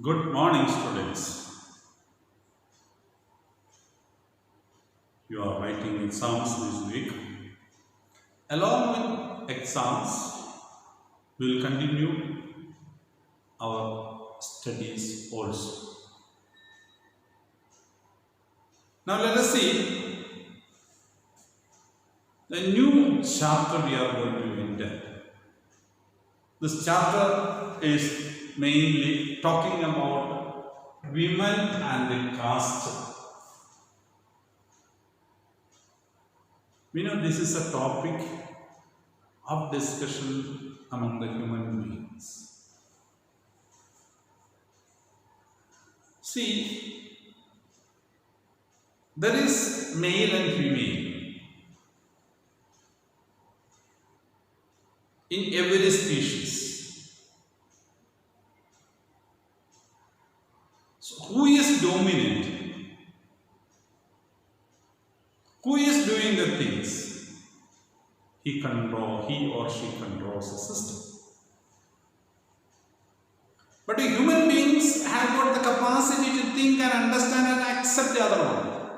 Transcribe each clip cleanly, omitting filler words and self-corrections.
Good morning, students. You are writing exams this week. Along with exams, we will continue our studies also. Now, let us see the new chapter we are going to enter. This chapter is mainly talking about women and the caste. We know this is a topic of discussion among the human beings. See, there is male and female in every species. So, who is dominant? Who is doing the things? He or she controls the system. But the human beings have got the capacity to think and understand and accept the other one.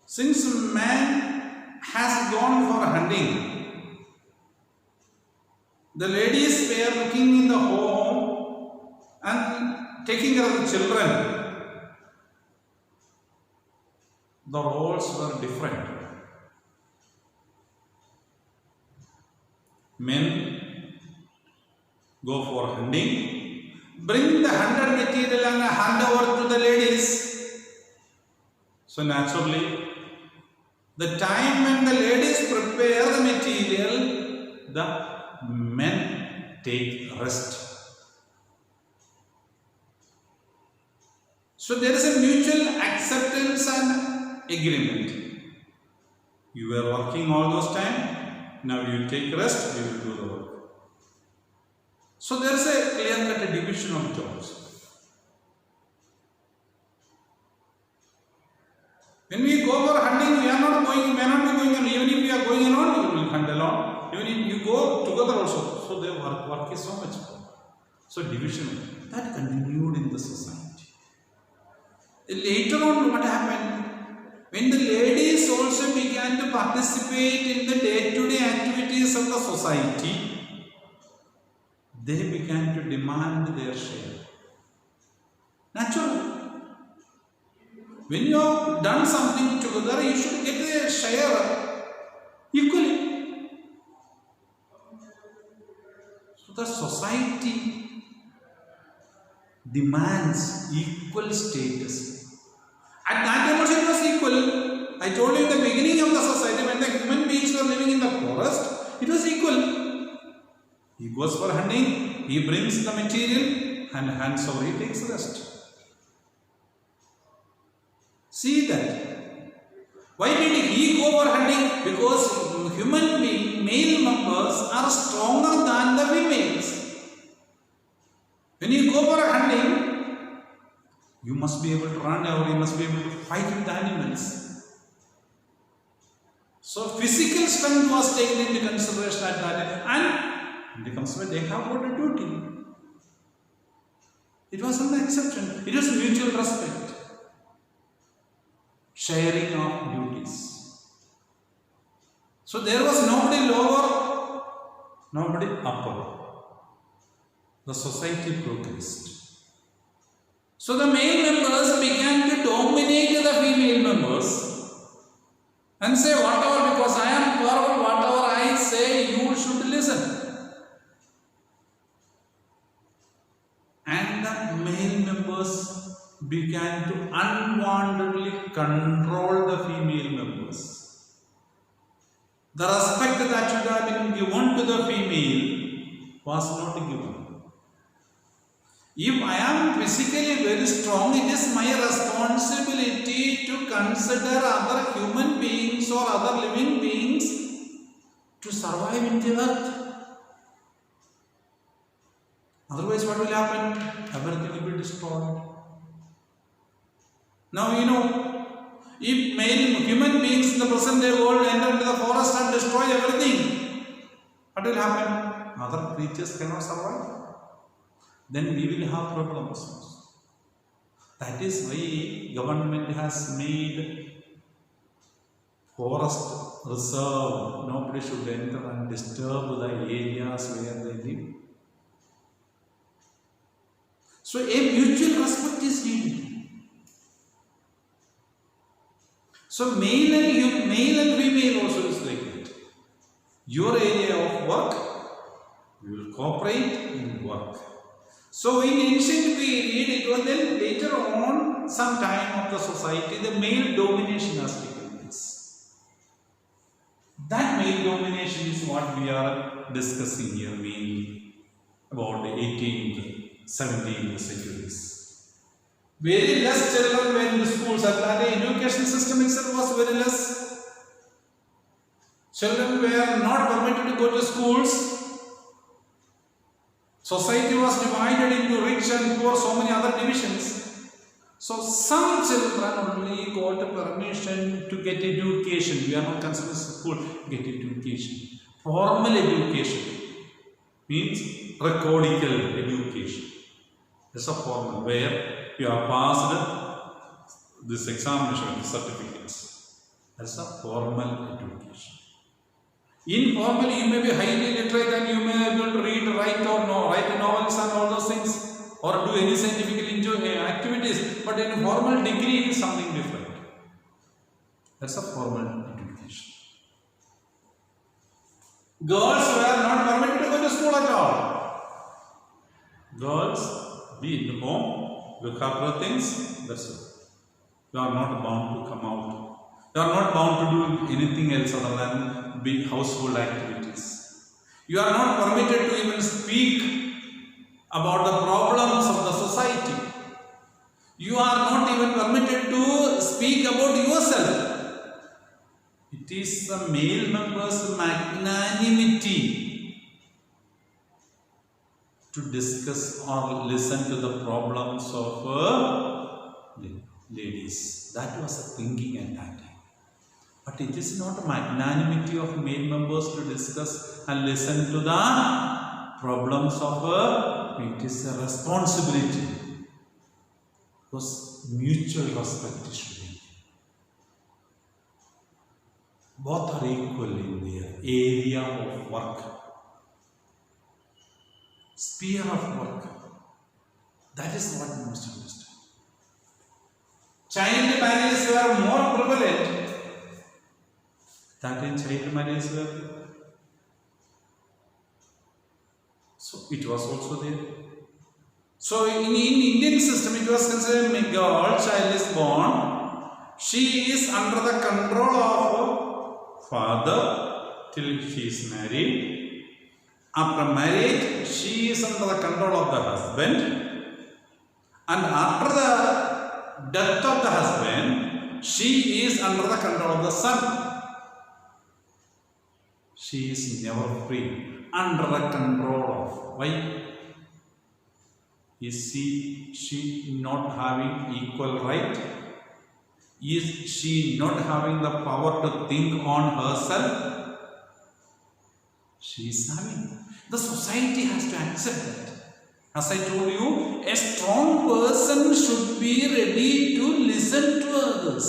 Since man has gone for hunting, the ladies were looking in the home and taking care of the children. The roles were different. Men go for hunting, bring the hunted material and hand over to the ladies. So naturally, the time when the ladies prepare the material, the men take rest. So there is a mutual acceptance and agreement. You were working all those time, now you take rest, you will do the work. So there is a clear-cut division of jobs. When we go for hunting, we may not be going alone. Even if we are going alone, we will hunt alone. Even if you go together also. So the work is so much more. So division, that continued in the society. Later on, what happened? When the ladies also began to participate in the day-to-day activities of the society, they began to demand their share. Naturally. When you have done something together, you should get a share equally. So the society demands equal status. At that time also it was equal. I told you in the beginning of the society, when the human beings were living in the forest, it was equal. He goes for hunting, he brings the material and hands over, he takes rest. See that. Why did he go for hunting? Because human being, male members are stronger than the females. When you go for hunting, you must be able to run or you must be able to fight with the animals. So physical strength was taken into consideration at that time, and it becomes where they have got a duty. It was an exception. It was mutual respect. Sharing of duties. So there was nobody lower, nobody upper. The society progressed. So the male members began to dominate the female members and say, whatever, because I am powerful, whatever I say, you should listen. And the male members began to unwantedly control the female members. The respect that should have been given to the female was not given. If I am physically very strong, it is my responsibility to consider other human beings or other living beings to survive in the earth. Otherwise, what will happen? Everything will be destroyed. Now, you know, if male human beings in the present day world enter into the forest and destroy everything, what will happen? Other creatures cannot survive. then we will have problems. That is why government has made forest reserve. Nobody should enter and disturb the areas where they live. So a mutual respect is needed. So male and female also is like that. Your area of work, you will cooperate in work. So in ancient period, it was then later on, some time of the society, the male domination has taken place. That male domination is what we are discussing here mainly about the 18th, 17th centuries. Very less children were in the schools, and the education system itself was very less. Children were not permitted to go to schools. Society was divided into rich and poor, so many other divisions. So some children only got permission to get education. We are not considering school, get education. Formal education means recordical education. It's a formal where you have passed this examination, certificates. That's a formal education. Informal, you may be highly literate and you may be able to read, write novels and all those things, or do any scientific activities. But in formal degree is something different. That's a formal education. Girls were not permitted to go to school at all. Girls, be in the home, look after things, that's it. You are not bound to come out. You are not bound to do anything else other than big household activities. You are not permitted to even speak about the problems of the society. You are not even permitted to speak about yourself. It is the male members' magnanimity to discuss or listen to the problems of ladies. That was the thinking at that time. But it is not a magnanimity of male members to discuss and listen to the problems of it is a responsibility. Because mutual respect should be. Both are equal in their area of work, sphere of work. That is what we must understand. Child marriages were more prevalent. That in child marriages were there. So it was also there. So in Indian system it was considered a girl, child is born. She is under the control of father till she is married. After marriage, she is under the control of the husband. And after the death of the husband, she is under the control of the son. She is never free, under the control of. Why? Is she not having equal right? Is she not having the power to think on herself? She is having. The society has to accept that. As I told you, a strong person should be ready to listen to others.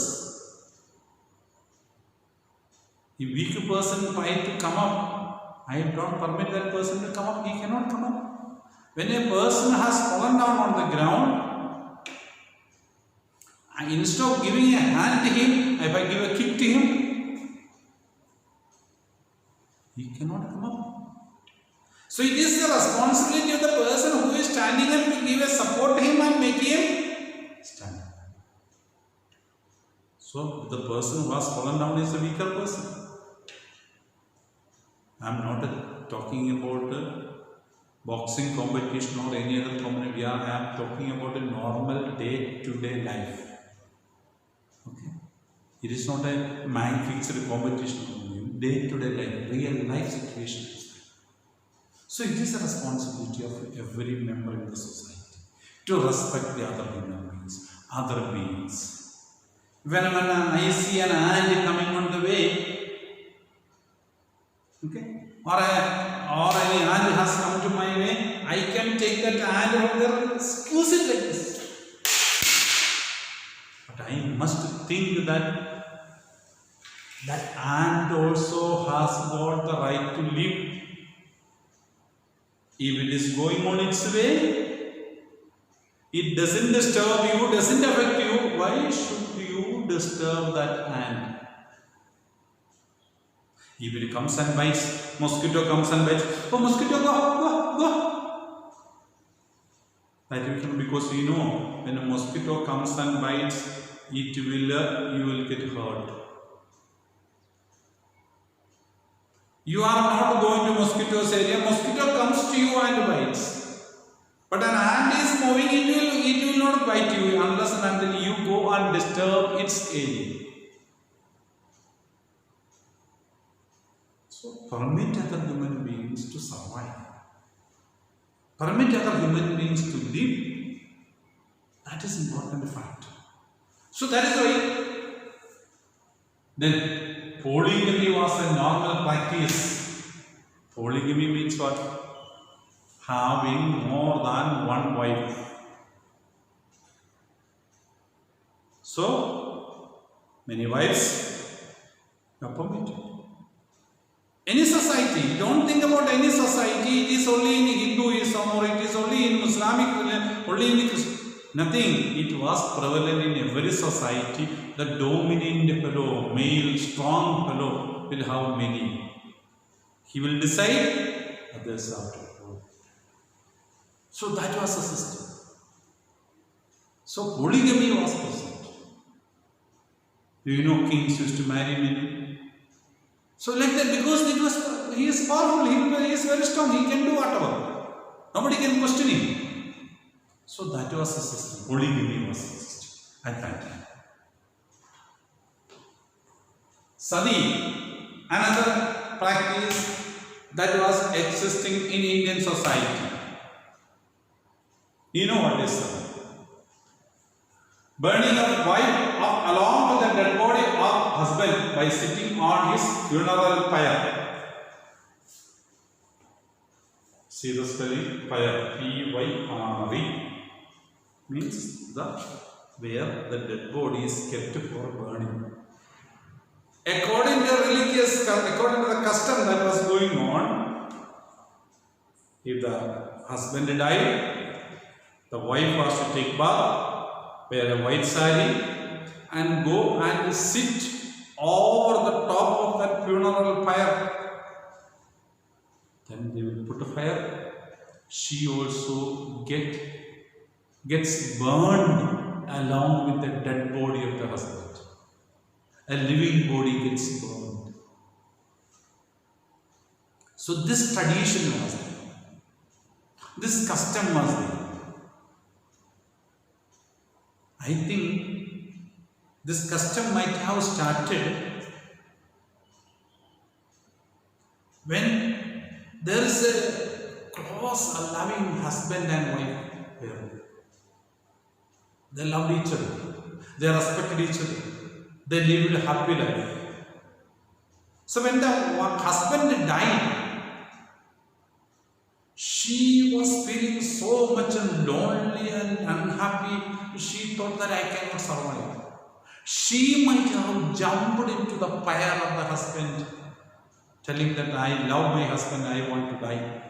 A weak person tries to come up. I don't permit that person to come up. He cannot come up. When a person has fallen down on the ground, instead of giving a hand to him, if I give a kick to him, he cannot come up. So it is the responsibility of the person who is standing up to give a support to him and make him stand up. So the person who has fallen down is a weaker person. I am not talking about boxing competition or any other competition. I am talking about a normal day-to-day life. Okay? It is not a man-fixed competition. Day-to-day life, real life situation. So it is a responsibility of every member in the society to respect the other human beings, other beings. When I see an ant coming on the way, okay, or any ant has come to my way, I can take that ant from there and squeeze it like this. But I must think that ant also has got the right to live. If it is going on its way, it doesn't disturb you, doesn't affect you, why should you disturb that ant? If it comes and bites, mosquito comes and bites, oh mosquito, go. That will come because you know when a mosquito comes and bites, you will get hurt. You are not going to mosquito's area, mosquito comes to you and bites. But an ant is moving, it will not bite you unless and until you go and disturb its area. So permit other human beings to survive. Permit other human beings to live. That is important fact. So that is why then polygamy was a normal practice. Polygamy means what? Having more than one wife. So many wives are permitted. Any society, don't think about any society, it is only in Hinduism or it is only in Islamic, only in Christian. Nothing. It was prevalent in every society. The dominant fellow, male, strong fellow will have many. He will decide, others have to follow. So that was the system. So polygamy was present. Do you know kings used to marry many? So like that, because he is powerful, he is very strong, he can do whatever. Nobody can question him. So that was the system. Polygamy was the system at that time. Sati, another practice that was existing in Indian society. You know what is sati? Burning of wife along with the dead body of husband by sitting on his funeral pyre. See the spelling? Pyre. P-Y-R-E means where the dead body is kept for burning. According to the custom that was going on, if the husband died, the wife was to take bath, wear a white sari and go and sit over the top of that funeral pyre. Then they will put a fire. She also gets burned along with the dead body of the husband. A living body gets burned. So this tradition was there. This custom was there. I think this custom might have started when there is a close, a loving husband and wife. They loved each other. They respected each other. They lived a happy life. So when the husband died, she was feeling so much lonely and unhappy. She thought that I cannot survive. She might have jumped into the pyre of the husband, telling that I love my husband, I want to die.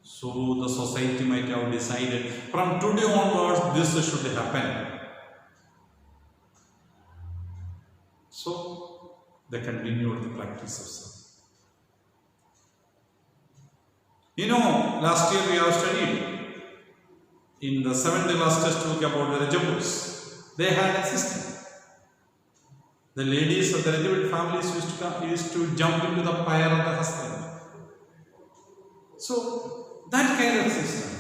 So the society might have decided from today onwards this should happen. So they continued the practice of sati. You know, last year we have studied in the 7th last test book about the Rajputs. They had a system. The ladies of the Rajput families used to jump into the pyre of the husband. So that kind of system.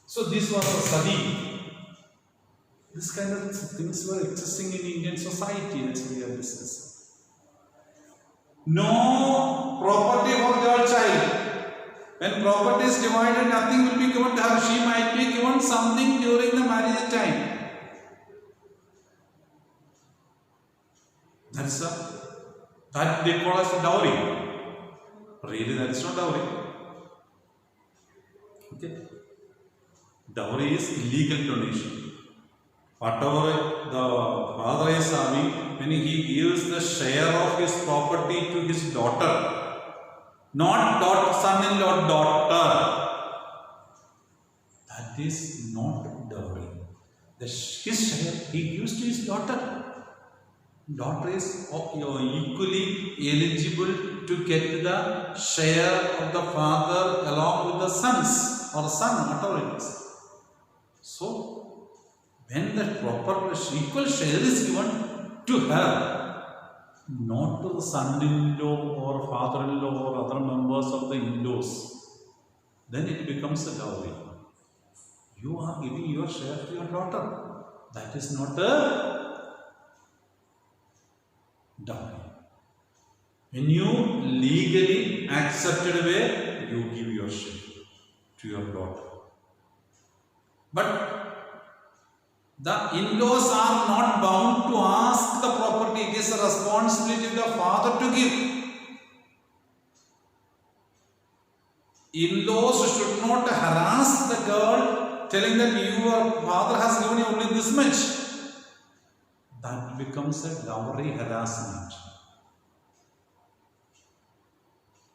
So this was a sati. This kind of things were existing in Indian society. That's what we are discussing. No property for girl child. When property is divided, nothing will be given to her. She might be given something during the marriage time. That they call as dowry. Really, that is not dowry. Okay. Dowry is illegal donation. Whatever the father is having, when he gives the share of his property to his daughter, not son-in-law, daughter, that is not dowry. His share he gives to his daughter. Daughter is equally eligible to get the share of the father along with the sons or son, whatever it is. So, when the proper equal share is given to her, not to the son-in-law or father-in-law or other members of the in-laws, then it becomes a dowry. You are giving your share to your daughter. That is not a dowry. When you legally accepted way, you give your share to your daughter. But the in-laws are not bound to ask the property. It is a responsibility of the father to give. In-laws should not harass the girl, telling that your father has given you only this much. That becomes a dowry harassment.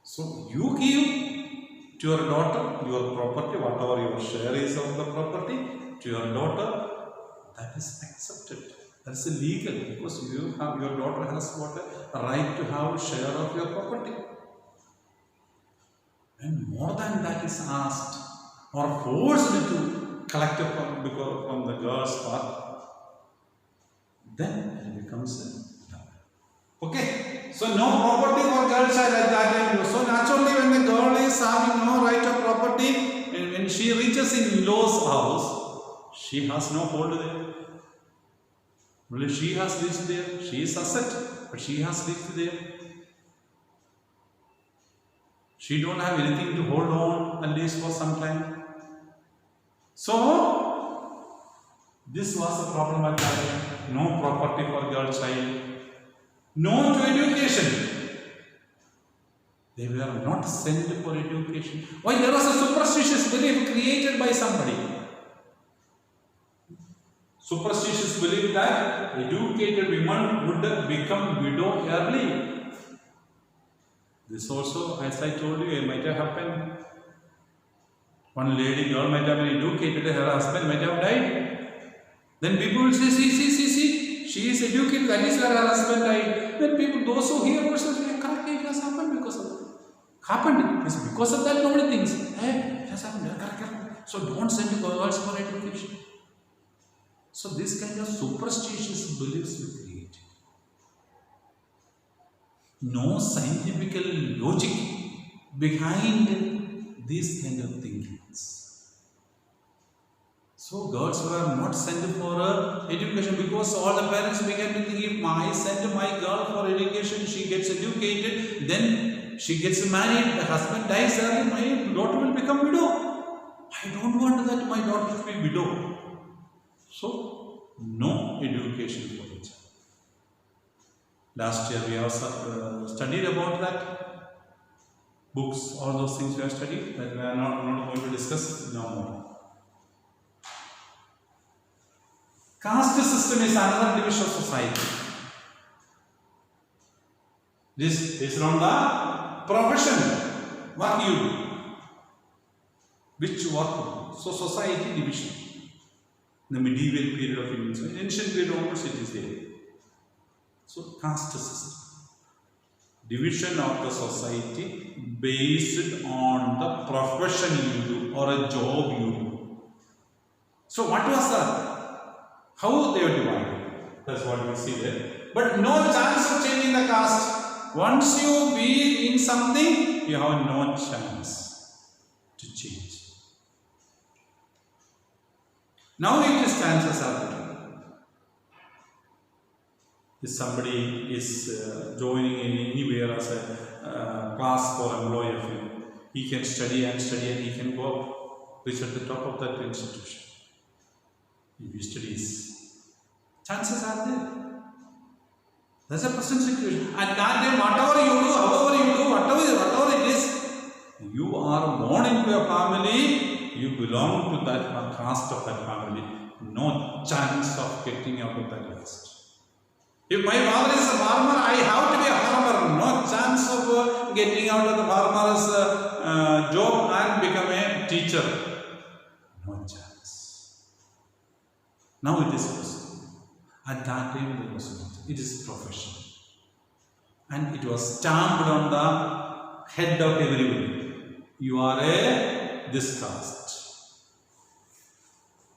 So you give to your daughter your property, whatever your share is of the property, to your daughter. That is accepted. That is legal because your daughter has got a right to have a share of your property. When more than that is asked or forced to collect from the girl's part, then it becomes a dowry. Okay, so no property for girl child at that time. So naturally, when the girl is having no right of property, and when she reaches in-law's house, she has no hold there. Only she has lived there. She is asset, but she has lived there. She don't have anything to hold on at least for some time. So this was a problem at that time. No property for girl child. No to education. They were not sent for education. Why? There was a superstitious belief created by somebody. Superstitious belief that educated women would become widow early. This also, as I told you, it might have happened. One lady girl might have been educated, her husband might have died. Then people will say, see, she is educated, that is where her husband died. Then people, those who hear will say, correct, it has happened because of that. Happened, it's because of that nobody thinks. Hey, it has happened, correct. So don't send girls for education. So this kind of superstitious beliefs we create. No scientific logic behind these kind of thinkings. So girls were not sent for education because all the parents began to think, if I send my girl for education, she gets educated, then she gets married, the husband dies early, my daughter will become widow. I don't want that my daughter to be widow. So, no education for the child. Last year we also studied about that. Books, all those things we have studied, that we are not going to discuss no more. Caste system is another division of society. This is on the profession, what you do, which work you do. So society division. In the medieval period of India, so in ancient period onwards it is there. So caste system, division of the society based on the profession you do or a job you do. So what was that? How they were divided? That's what we see there. But no chance of changing the caste. Once you be in something, you have no chance to change. Now it is chances are there. If somebody is joining in anywhere as a class for employee, he can study and he can go up, reach at the top of that institution. If he studies, chances are there. That's a present situation. At that time, whatever you do, however you do, whatever it is, belong to that caste of that family, no chance of getting out of that caste. If my father is a farmer, I have to be a farmer. No chance of getting out of the farmer's job and become a teacher. No chance. Now it is possible. At that time it was not. It is profession. And it was stamped on the head of everybody. You are this caste.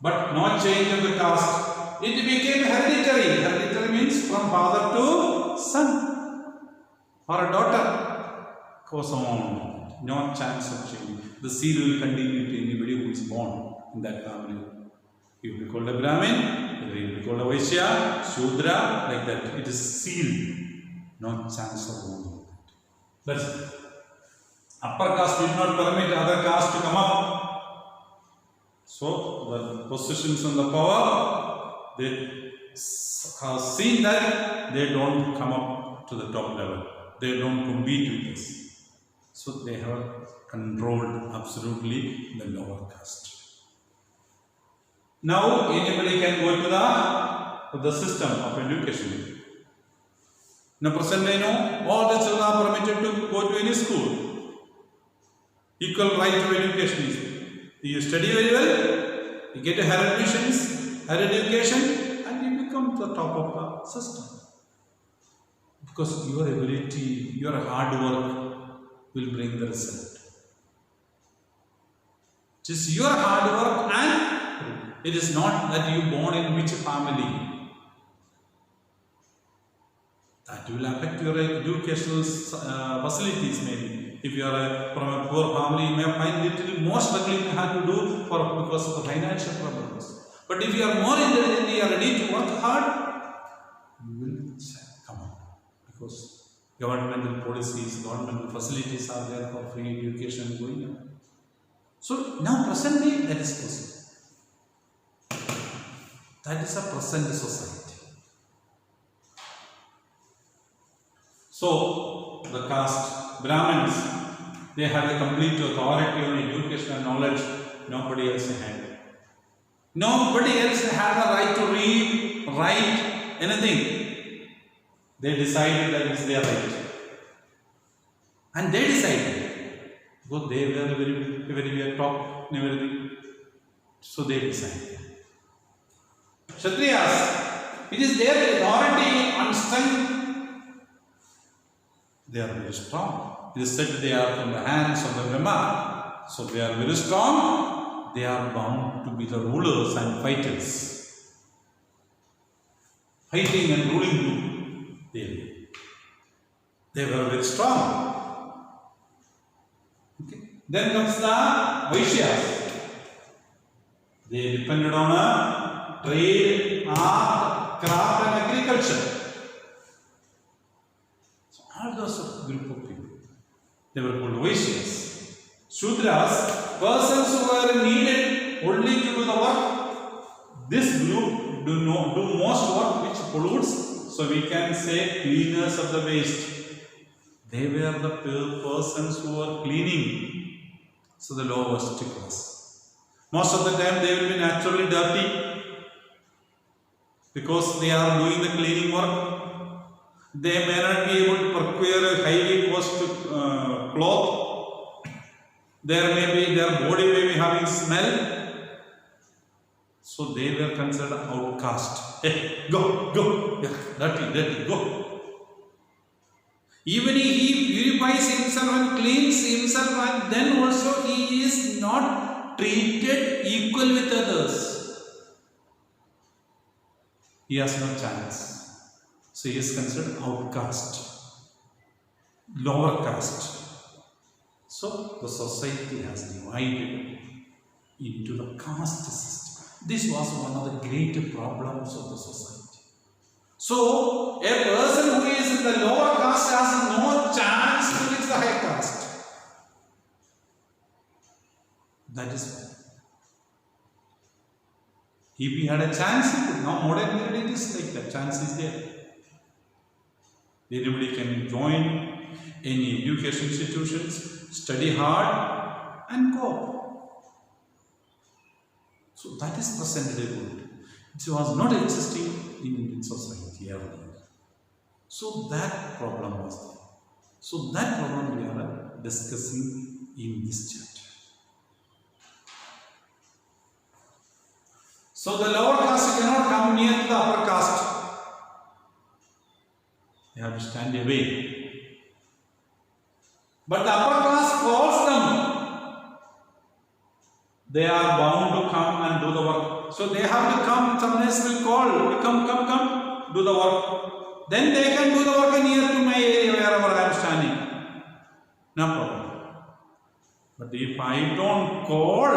But no change of the caste. It became hereditary. Hereditary means from father to son or a daughter goes on. No chance of change. The seed will continue to anybody who is born in that family. You will be called a Brahmin, you will be called a Vaishya, Shudra, like that. It is sealed. No chance of moving. That's it. Upper caste did not permit other caste to come up. So the positions and the power, they have seen that they don't come up to the top level. They don't compete with us. So they have controlled absolutely the lower caste. Now anybody can go to the system of education. Now presently, all the children are permitted to go to any school. Equal right to education is. You study very well, you get higher admissions, higher education, and you become the top of the system. Because your ability, your hard work will bring the result. It is your hard work, and it is not that you born in which family. That will affect your educational facilities maybe. If you are from a poor family, you may find it little more struggling you have to do because of the financial problems. But if you are more intelligent, you are ready to work hard, you will come up. Because governmental policies, governmental facilities are there for free education going on. So now presently that is possible. That is a present society. So, the caste, Brahmins, they have a complete authority on education and knowledge. Nobody else had. Nobody else had the right to read, write, anything. They decided that it's their right. And they decided. Because they were very top in everything. So they decided. Kshatriyas, it is their authority and strength. They are very strong. It is said they are from the hands of the Brahma. So they are very strong. They are bound to be the rulers and fighters. Fighting and ruling too. They were very strong. Okay. Then comes the Vaishyas. They depended on a trade, art, craft and agriculture. All those group of people, they were called Vaishyas. Shudras, persons who were needed only to do the work. This group do most work which pollutes, so we can say cleaners of the waste. They were the persons who were cleaning, so the lowest class. Most of the time they will be naturally dirty because they are doing the cleaning work. They may not be able to procure a highly cost cloth. Their body may be having smell. So they were considered outcast. Hey, go, dirty, go. Even if he purifies himself and cleans himself, and then also he is not treated equal with others. He has no chance. So he is considered outcast, lower caste. So the society has divided into the caste system. This was one of the great problems of the society. So a person who is in the lower caste has no chance to reach the higher caste. That is why. If he had a chance, he could. Now modern period it is like that. Chance is there. Anybody can join any education institutions, study hard and go. So that is present day world. It was not existing in Indian society earlier. So that problem was there. So that problem we are discussing in this chapter. So the lower caste cannot come near to the upper caste. They have to stand away. But the upper caste calls them. They are bound to come and do the work. So they have to come, someone else will call, come, do the work. Then they can do the work near to my area wherever I am standing. No problem. But if I don't call,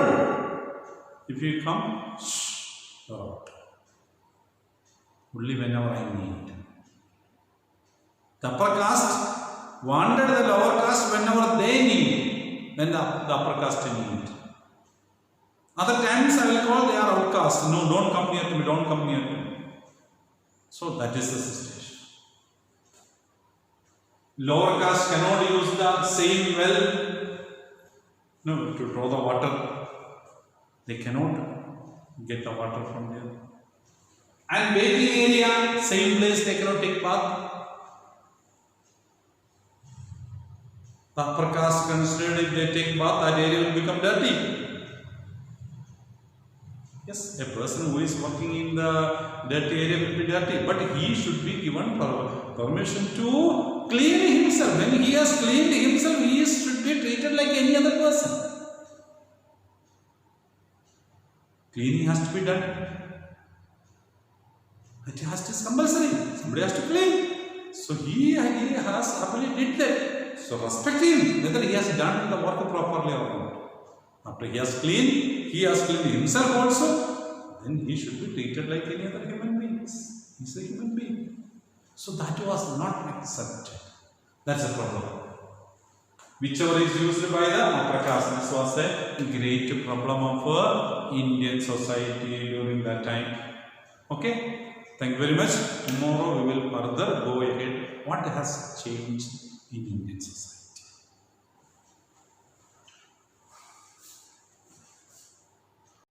if you come, only whenever I need. The upper caste wanted the lower caste whenever they need, when the upper caste need. Other times I will call, they are outcast. No, don't come near to me, don't come near to me. So that is the situation. Lower caste cannot use the same well to draw the water. They cannot get the water from there. And bathing area, same place, they cannot take bath. The upper caste considered if they take bath, that area will become dirty. Yes, a person who is working in the dirty area will be dirty, but he should be given permission to clean himself. When he has cleaned himself, he should be treated like any other person. Cleaning has to be done. It is compulsory. Somebody has to clean. So he has happily did that. So respect him, whether he has done the work properly or not. After he has cleaned himself also, then he should be treated like any other human beings. He is a human being. So that was not accepted. That's the problem. Whichever is used by the upper caste, this was a great problem of Indian society during that time. Okay, thank you very much. Tomorrow we will further go ahead what has changed in Indian society.